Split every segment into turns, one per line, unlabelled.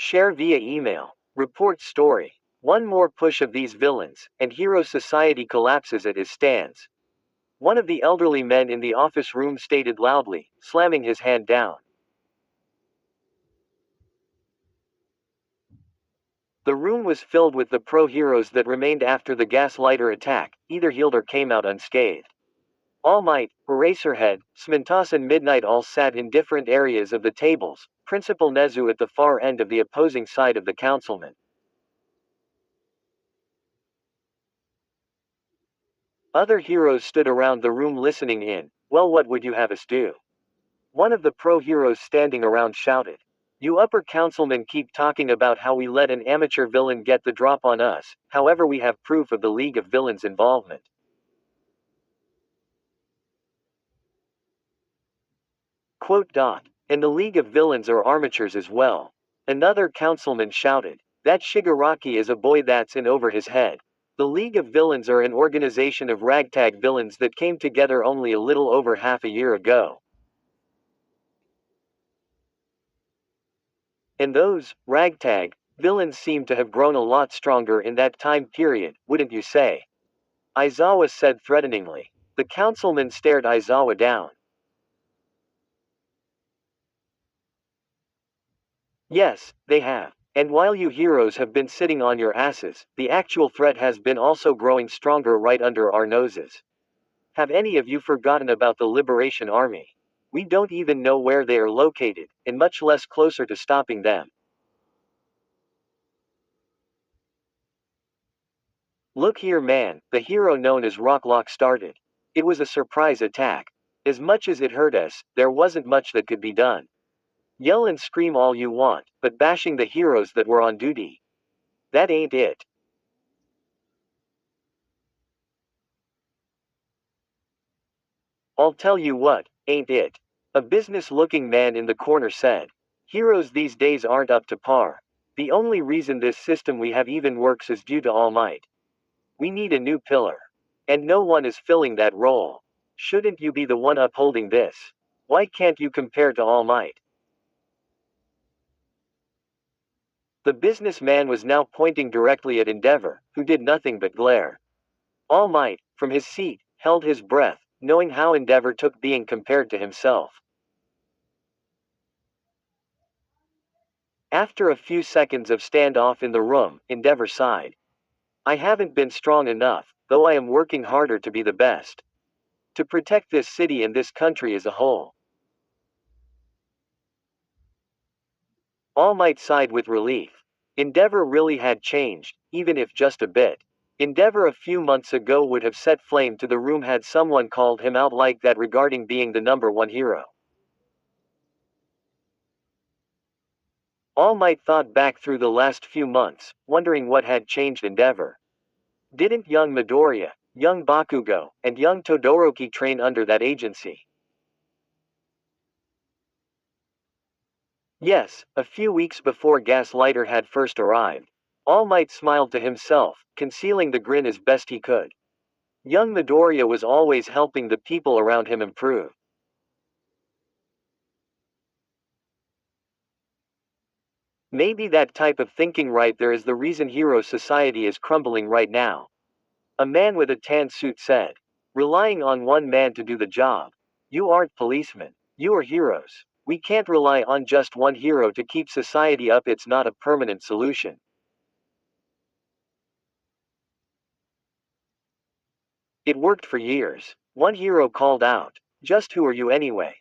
Share via email. Report story. One more push of these villains, and hero society collapses at his stands. One of the elderly men in the office room stated loudly, slamming his hand down. The room was filled with the pro-heroes that remained after the gaslighter attack, either healed or came out unscathed. All Might, Eraserhead, Smintas and Midnight all sat in different areas of the tables, Principal Nezu at the far end of the opposing side of the councilman. Other heroes stood around the room listening in. Well, what would you have us do? One of the pro-heroes standing around shouted. You upper councilmen keep talking about how we let an amateur villain get the drop on us, however we have proof of the League of Villains' involvement. Quote. And the League of Villains are armatures as well. Another councilman shouted. That Shigaraki is a boy that's in over his head. The League of Villains are an organization of ragtag villains that came together only a little over half a year ago. And those ragtag villains seem to have grown a lot stronger in that time period, wouldn't you say? Aizawa said threateningly. The councilman stared Aizawa down. Yes, they have. And while you heroes have been sitting on your asses, the actual threat has been also growing stronger right under our noses. Have any of you forgotten about the Liberation Army? We don't even know where they are located, and much less closer to stopping them. Look here, man, the hero known as Rocklock started. It was a surprise attack. As much as it hurt us, there wasn't much that could be done. Yell and scream all you want, but bashing the heroes that were on duty. That ain't it. I'll tell you what, ain't it? A business-looking man in the corner said. Heroes these days aren't up to par. The only reason this system we have even works is due to All Might. We need a new pillar. And no one is filling that role. Shouldn't you be the one upholding this? Why can't you compare to All Might? The businessman was now pointing directly at Endeavor, who did nothing but glare. All Might, from his seat, held his breath, knowing how Endeavor took being compared to himself. After a few seconds of standoff in the room, Endeavor sighed. I haven't been strong enough, though I am working harder to be the best. To protect this city and this country as a whole. All Might sighed with relief. Endeavor really had changed, even if just a bit. Endeavor a few months ago would have set flame to the room had someone called him out like that regarding being the number one hero. All Might thought back through the last few months, wondering what had changed Endeavor. Didn't young Midoriya, young Bakugo, and young Todoroki train under that agency? Yes, a few weeks before Gaslighter had first arrived. All Might smiled to himself, concealing the grin as best he could. Young Midoriya was always helping the people around him improve. Maybe that type of thinking right there is the reason hero society is crumbling right now. A man with a tan suit said. Relying on one man to do the job. You aren't policemen. You are heroes. We can't rely on just one hero to keep society up, it's not a permanent solution. It worked for years. One hero called out. Just who are you anyway?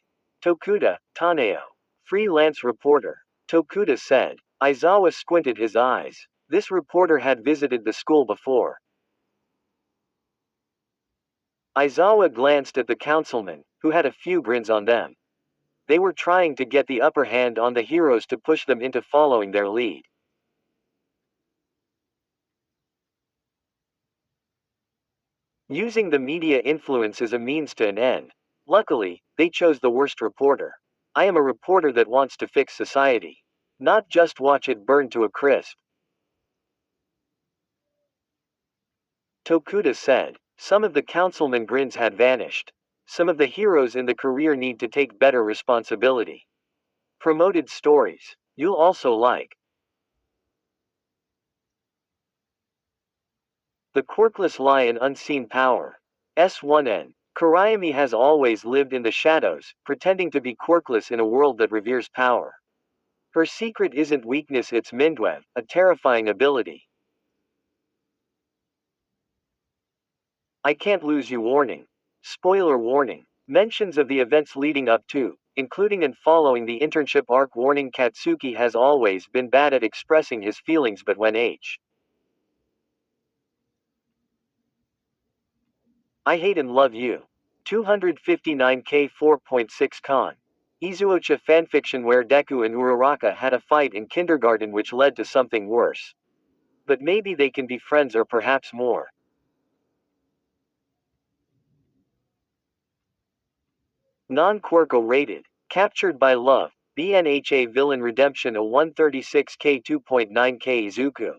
Tokuda, Taneo. Freelance reporter. Tokuda said. Aizawa squinted his eyes. This reporter had visited the school before. Aizawa glanced at the councilmen, who had a few grins on them. They were trying to get the upper hand on the heroes to push them into following their lead. Using the media influence as a means to an end. Luckily, they chose the worst reporter. I am a reporter that wants to fix society. Not just watch it burn to a crisp. Tokuda said. Some of the councilmen grins had vanished. Some of the heroes in the career need to take better responsibility. Promoted stories. You'll also like. The quirkless lie in unseen power. S1N. Kurayami has always lived in the shadows, pretending to be quirkless in a world that reveres power. Her secret isn't weakness, it's Mindwev, a terrifying ability. I can't lose you warning. Spoiler warning. Mentions of the events leading up to, including and following the internship arc warning. Katsuki has always been bad at expressing his feelings, but when I hate and love you. 259K 4.6 Con. IzuOcha fanfiction where Deku and Uraraka had a fight in kindergarten which led to something worse. But maybe they can be friends or perhaps more. Non-Quirko rated. Captured by Love. BNHA Villain Redemption a 136K 2.9K Izuku.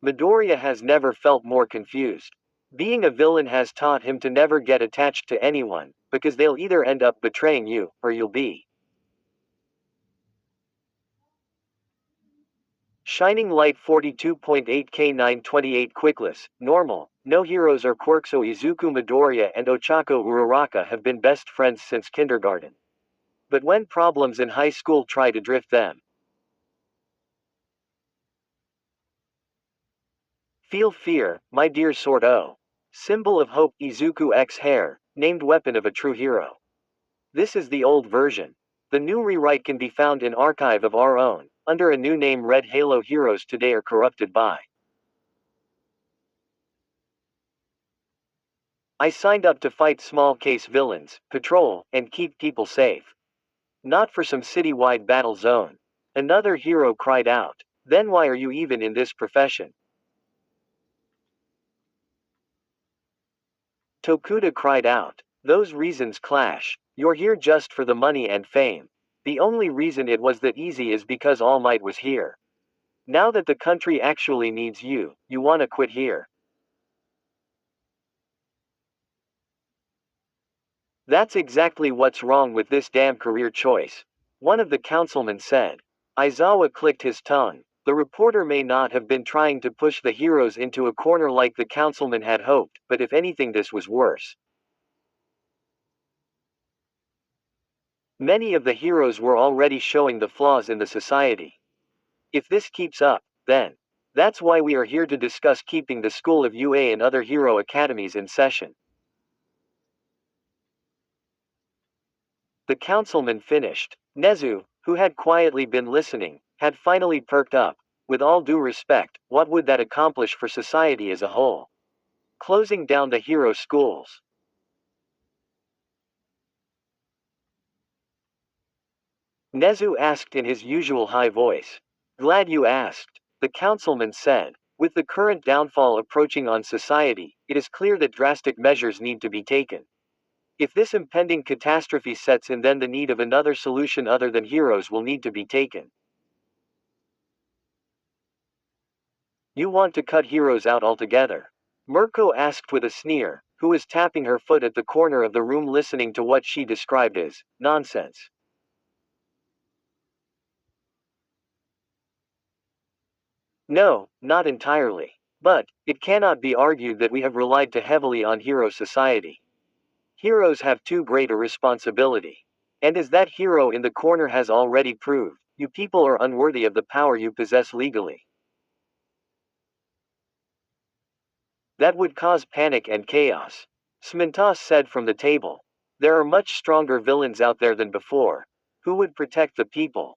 Midoriya has never felt more confused. Being a villain has taught him to never get attached to anyone, because they'll either end up betraying you, or you'll be. Shining Light 42.8K 928 Quickless, Normal, no heroes or quirks. So Izuku Midoriya and Ochako Uraraka have been best friends since kindergarten. But when problems in high school try to drift them, feel fear, my dear sword O. Symbol of hope, Izuku X hair, named weapon of a true hero. This is the old version. The new rewrite can be found in Archive of Our Own, under a new name. Red Halo heroes today are corrupted by. I signed up to fight small case villains, patrol, and keep people safe. Not for some citywide battle zone. Another hero cried out. Then why are you even in this profession? Tokuda cried out. Those reasons clash. You're here just for the money and fame. The only reason it was that easy is because All Might was here. Now that the country actually needs you, you wanna quit here. That's exactly what's wrong with this damn career choice. One of the councilmen said. Aizawa clicked his tongue. The reporter may not have been trying to push the heroes into a corner like the councilman had hoped, but if anything, this was worse. Many of the heroes were already showing the flaws in the society. If this keeps up, then. That's why we are here to discuss keeping the School of UA and other hero academies in session. The councilman finished. Nezu, who had quietly been listening, had finally perked up. With all due respect, what would that accomplish for society as a whole? Closing down the hero schools. Nezu asked in his usual high voice. Glad you asked, the councilman said. With the current downfall approaching on society, it is clear that drastic measures need to be taken. If this impending catastrophe sets in, then the need of another solution other than heroes will need to be taken. You want to cut heroes out altogether? Mirko asked with a sneer, who was tapping her foot at the corner of the room listening to what she described as nonsense. No, not entirely. But, it cannot be argued that we have relied too heavily on hero society. Heroes have too great a responsibility. And as that hero in the corner has already proved, you people are unworthy of the power you possess legally. That would cause panic and chaos. Smintas said from the table. There are much stronger villains out there than before. Who would protect the people?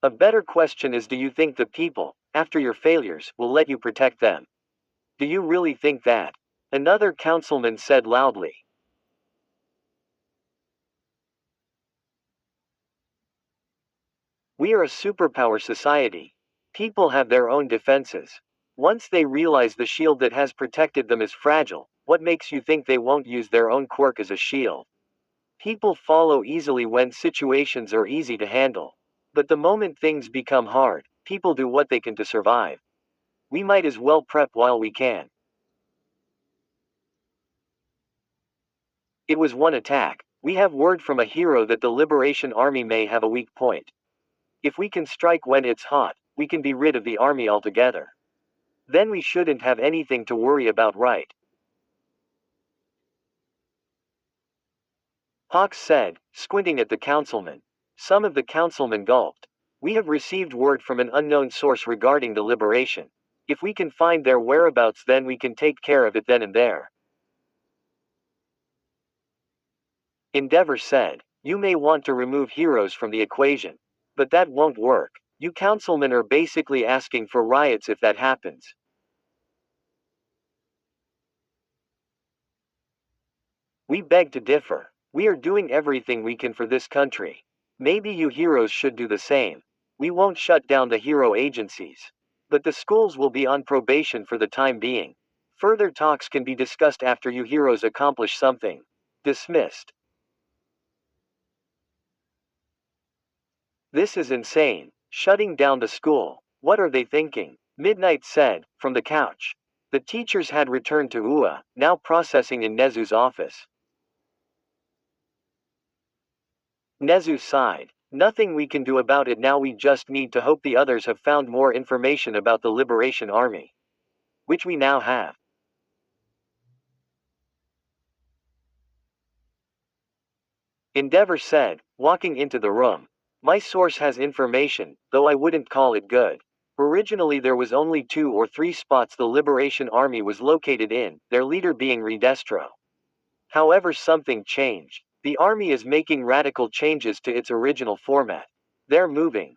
A better question is, do you think the people, after your failures, will let you protect them? Do you really think that? Another councilman said loudly. We are a superpower society. People have their own defenses. Once they realize the shield that has protected them is fragile, what makes you think they won't use their own quirk as a shield? People follow easily when situations are easy to handle. But the moment things become hard, people do what they can to survive. We might as well prep while we can. It was one attack. We have word from a hero that the Liberation Army may have a weak point. If we can strike when it's hot, we can be rid of the army altogether. Then we shouldn't have anything to worry about, right? Hawks said, squinting at the councilman. Some of the councilmen gulped. We have received word from an unknown source regarding the liberation. If we can find their whereabouts, then we can take care of it then and there. Endeavor said, you may want to remove heroes from the equation. But that won't work. You councilmen are basically asking for riots if that happens. We beg to differ. We are doing everything we can for this country. Maybe you heroes should do the same. We won't shut down the hero agencies. But the schools will be on probation for the time being. Further talks can be discussed after you heroes accomplish something. Dismissed. This is insane. Shutting down the school. What are they thinking? Midnight said, from the couch. The teachers had returned to Ua, now processing in Nezu's office. Nezu sighed. Nothing we can do about it now, we just need to hope the others have found more information about the Liberation Army. Which we now have. Endeavor said, walking into the room. My source has information, though I wouldn't call it good. Originally there was only 2 or 3 spots the Liberation Army was located in, their leader being Redestro. However, something changed. The army is making radical changes to its original format. They're moving.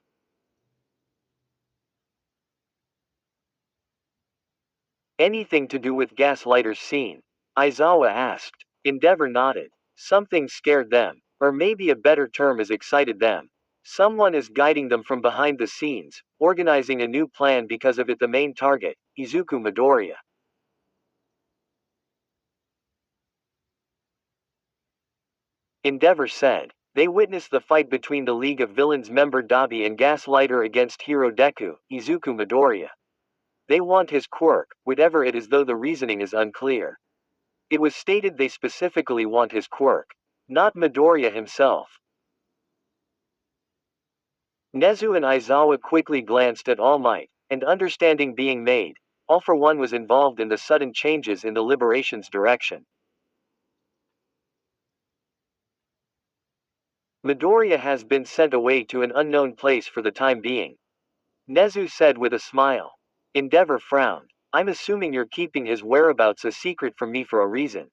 Anything to do with Gaslighter's scene? Aizawa asked. Endeavor nodded. Something scared them. Or maybe a better term is excited them. Someone is guiding them from behind the scenes, organizing a new plan because of it. The main target, Izuku Midoriya. Endeavor said. They witnessed the fight between the League of Villains member Dabi and Gaslighter against Hero Deku, Izuku Midoriya. They want his quirk, whatever it is, though the reasoning is unclear. It was stated they specifically want his quirk, not Midoriya himself. Nezu and Aizawa quickly glanced at All Might, and understanding being made, All for One was involved in the sudden changes in the Liberation's direction. Midoriya has been sent away to an unknown place for the time being. Nezu said with a smile. Endeavor frowned. I'm assuming you're keeping his whereabouts a secret from me for a reason.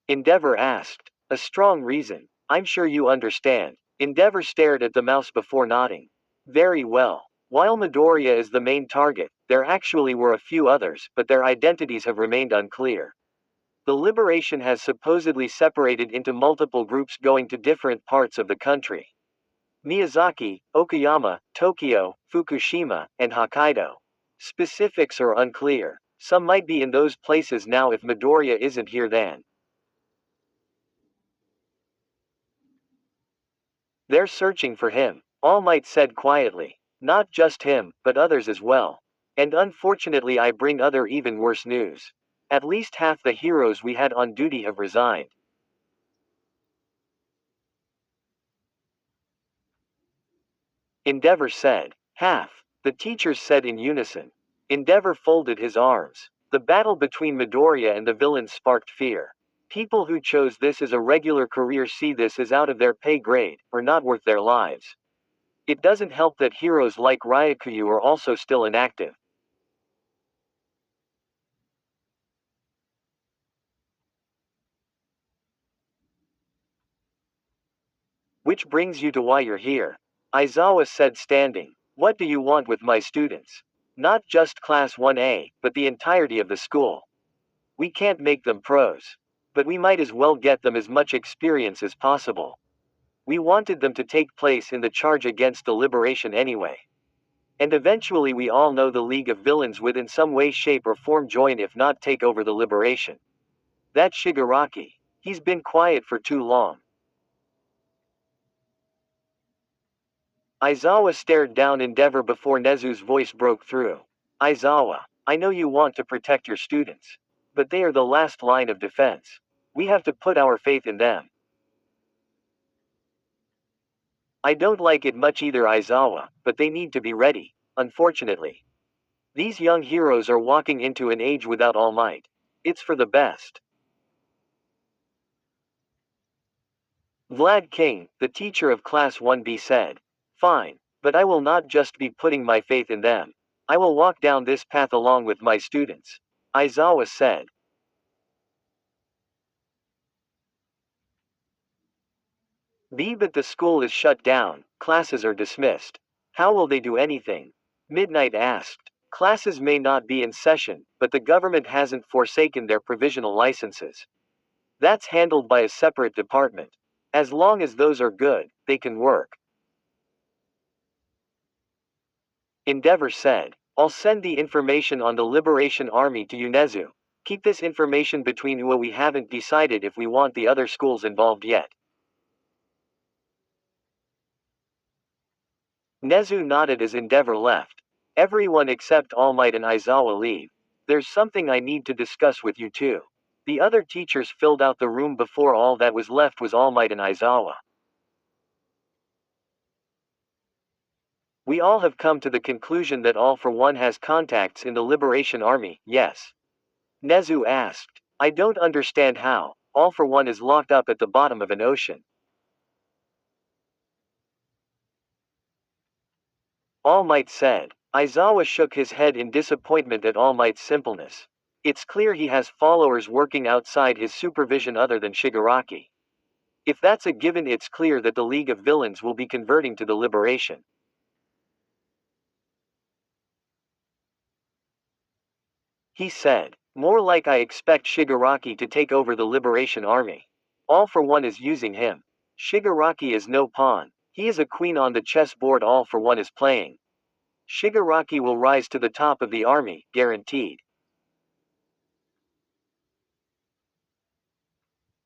Endeavor asked. A strong reason. I'm sure you understand. Endeavor stared at the mouse before nodding. Very well. While Midoriya is the main target, there actually were a few others, but their identities have remained unclear. The Liberation has supposedly separated into multiple groups going to different parts of the country. Miyazaki, Okayama, Tokyo, Fukushima, and Hokkaido. Specifics are unclear. Some might be in those places now if Midoriya isn't here then. They're searching for him, All Might said quietly. Not just him, but others as well. And unfortunately, I bring other even worse news. At least half the heroes we had on duty have resigned. Endeavor said. Half. The teachers said in unison. Endeavor folded his arms. The battle between Midoriya and the villains sparked fear. People who chose this as a regular career see this as out of their pay grade, or not worth their lives. It doesn't help that heroes like Ryakuyu are also still inactive. Which brings you to why you're here. Aizawa said, standing. What do you want with my students? Not just Class 1A, but the entirety of the school. We can't make them pros. But we might as well get them as much experience as possible. We wanted them to take place in the charge against the Liberation anyway. And eventually we all know the League of Villains would in some way, shape, or form join, if not take over the Liberation. That Shigaraki. He's been quiet for too long. Aizawa stared down Endeavor before Nezu's voice broke through. Aizawa, I know you want to protect your students. But they are the last line of defense. We have to put our faith in them. I don't like it much either, Aizawa, but they need to be ready, unfortunately. These young heroes are walking into an age without All Might. It's for the best. Vlad King, the teacher of Class 1B said. Fine, but I will not just be putting my faith in them. I will walk down this path along with my students. Aizawa said. But the school is shut down, classes are dismissed. How will they do anything? Midnight asked. Classes may not be in session, but the government hasn't forsaken their provisional licenses. That's handled by a separate department. As long as those are good, they can work. Endeavor said. I'll send the information on the Liberation Army to Unezu. Keep this information between you. We haven't decided if we want the other schools involved yet. Nezu nodded as Endeavor left. Everyone except All Might and Aizawa leave. There's something I need to discuss with you too. The other teachers filled out the room before all that was left was All Might and Aizawa. We all have come to the conclusion that All for One has contacts in the Liberation Army, yes? Nezu asked. I don't understand how. All for One is locked up at the bottom of an ocean. All Might said. Aizawa shook his head in disappointment at All Might's simpleness. It's clear he has followers working outside his supervision other than Shigaraki. If that's a given, it's clear that the League of Villains will be converting to the Liberation. He said. More like I expect Shigaraki to take over the Liberation Army. All for One is using him. Shigaraki is no pawn. He is a queen on the chessboard. All for One is playing. Shigaraki will rise to the top of the army, guaranteed.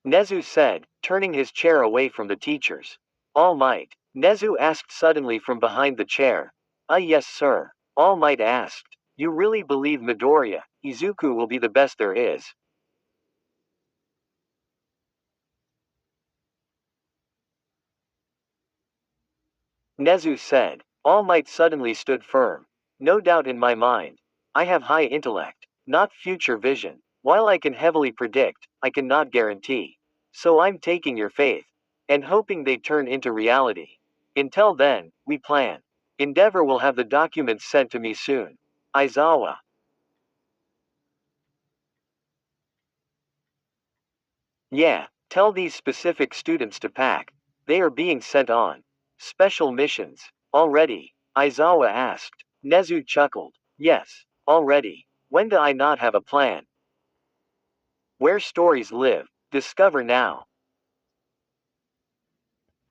Nezu said, turning his chair away from the teachers. All Might. Nezu asked suddenly from behind the chair. Yes, sir. All Might asked. You really believe Midoriya, Izuku will be the best there is? Nezu said. All Might suddenly stood firm. No doubt in my mind. I have high intellect, not future vision. While I can heavily predict, I cannot guarantee. So I'm taking your faith and hoping they turn into reality. Until then, we plan. Endeavor will have the documents sent to me soon. Aizawa. Yeah, tell these specific students to pack. They are being sent on special missions. Already? Aizawa asked. Nezu chuckled. Yes, already. When do I not have a plan? Where stories live. Discover now.